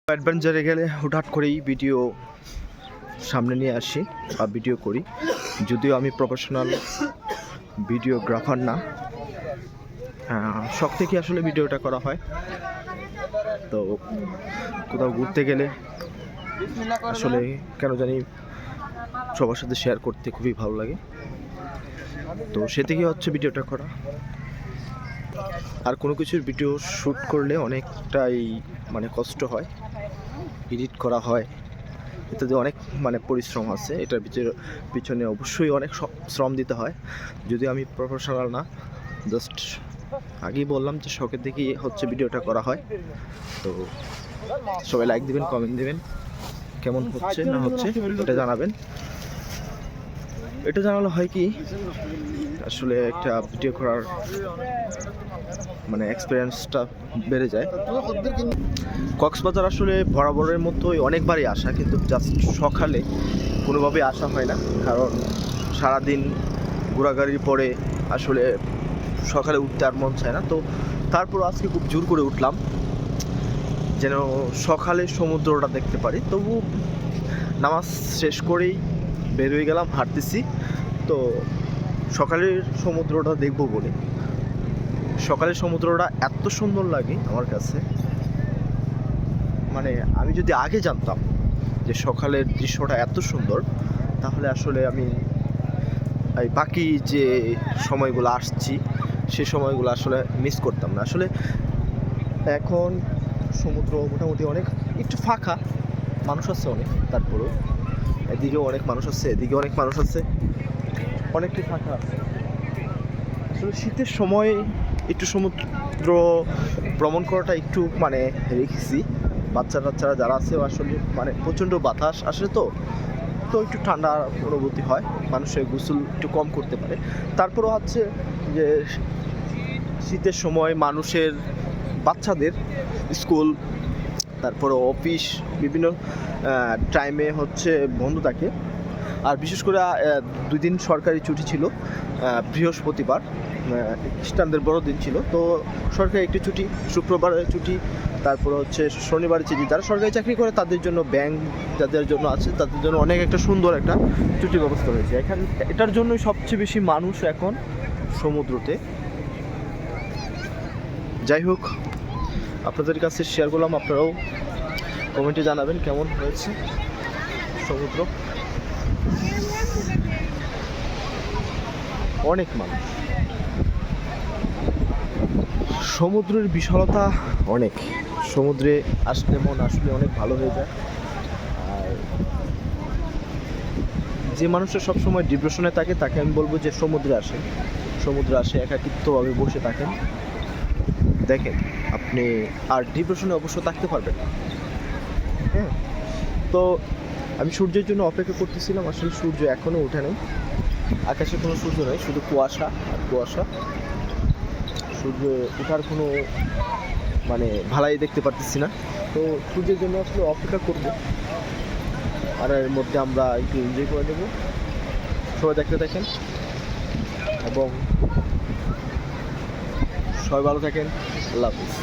অ্যাডভেঞ্চারে গেলে হুটহাট করেই ভিডিও সামনে নিয়ে আসি বা ভিডিও করি, যদিও আমি প্রফেশনাল ভিডিওগ্রাফার না। শখ থেকে আসলে ভিডিওটা করা হয়। তো কোথাও ঘুরতে গেলে আসলে কেন জানি সবার সাথে শেয়ার করতে খুবই ভালো লাগে, তো সে থেকে হচ্ছে ভিডিওটা করা। আর কোনো কিছুর ভিডিও শ্যুট করলে অনেকটাই কষ্ট হয়, এডিট করা হয়, এতে অনেক পরিশ্রম আছে। এটার পিছনে অবশ্যই অনেক শ্রম দিতে হয়, যদিও আমি প্রফেশনাল না। জাস্ট আগেই বললাম যে শখের দিকেই হচ্ছে ভিডিওটা করা হয়। তো সবাই লাইক দিবেন, কমেন্ট দিবেন, কেমন হচ্ছে না হচ্ছে এটা জানাবেন। এটা জানালে হয় কি, আসলে একটা ভিডিও করার এক্সপিরিয়েন্সটা বেড়ে যায়। কক্সবাজার আসলে বরাবরের মতোই অনেকবারই আসা, কিন্তু জাস্ট সকালে কোনোভাবে আসা হয় না, কারণ সারাদিন ঘোরাঘুরির পরে আসলে সকালে উঠতে আর মন চায় না। তো তারপর আজকে খুব জোর করে উঠলাম যেন সকালে সমুদ্রটা দেখতে পারি। তবু নামাজ শেষ করেই বের হয়ে গেলাম, হাঁটতেছি। তো সকালের সমুদ্রটা দেখবো বলে। সকালের সমুদ্রটা এত সুন্দর লাগে আমার কাছে, আমি যদি আগে জানতাম যে সকালের দৃশ্যটা এত সুন্দর, তাহলে আসলে আমি এই বাকি যে সময়গুলো আসছি সে সময়গুলো আসলে মিস করতাম না। আসলে এখন সমুদ্র মোটামুটি অনেক একটু ফাঁকা, মানুষ আছে অনেক, তারপরেও এদিকেও অনেক মানুষ আছে, এদিকে অনেক মানুষ আছে, অনেকটাই ফাঁকা আছে। আসলে শীতের সময় একটু সমুদ্র ভ্রমণ করাটা একটু রেখেছি। বাচ্চারা যারা আছে আসলে প্রচণ্ড বাতাস আসে, তো একটু ঠান্ডা অনুভূতি হয়, মানুষের গোসল একটু কম করতে পারে। তারপরও হচ্ছে যে শীতের সময় মানুষের বাচ্চাদের স্কুল, তারপরে অফিস বিভিন্ন টাইমে হচ্ছে বন্ধ থাকে। আর বিশেষ করে 2 দিন সরকারি ছুটি ছিল। বৃহস্পতিবার খ্রিস্টানদের বড়দিন ছিল, তো সরকারি একটি ছুটি, শুক্রবারের ছুটি, তারপর হচ্ছে শনিবারের ছুটি। যারা সরকারি চাকরি করে তাদের জন্য, ব্যাংক যাদের জন্য আছে তাদের জন্য অনেক একটা সুন্দর একটা ছুটির ব্যবস্থা হয়েছে এখানে। এটার জন্যই সবচেয়ে বেশি মানুষ এখন সমুদ্রতে। যাই হোক, আপনাদের কাছে শেয়ার করলাম, আপনারাও কমেন্টে জানাবেন কেমন হয়েছে সমুদ্র। অনেক মানুষ, সমুদ্রের বিশালতা অনেক। সমুদ্রে আসলে মন আসলে অনেক ভালো হয়ে যায়। আর যে মানুষটা সবসময় ডিপ্রেশনে থাকে তাকে আমি বলবো যে সমুদ্রে আসে, একাকিত্বভাবে বসে থাকেন, দেখেন আপনি আর ডিপ্রেশনে অবশ্য থাকতে পারবেন। হ্যাঁ, তো আমি সূর্যের জন্য অপেক্ষা করতেছিলাম। আসলে সূর্য এখনও ওঠে নেই, আকাশে কোনো সূর্য নেই, শুধু কুয়াশা আর কুয়াশা। সূর্য ওঠার কোনো ভালাই দেখতে পারতেছি না। তো সূর্যের জন্য আসলে অপেক্ষা করব, আর এর মধ্যে আমরা একটু এনজয় করে দেবো। সবাই দেখতে থাকেন এবং সবাই ভালো থাকেন। আল্লাহ হাফিজ।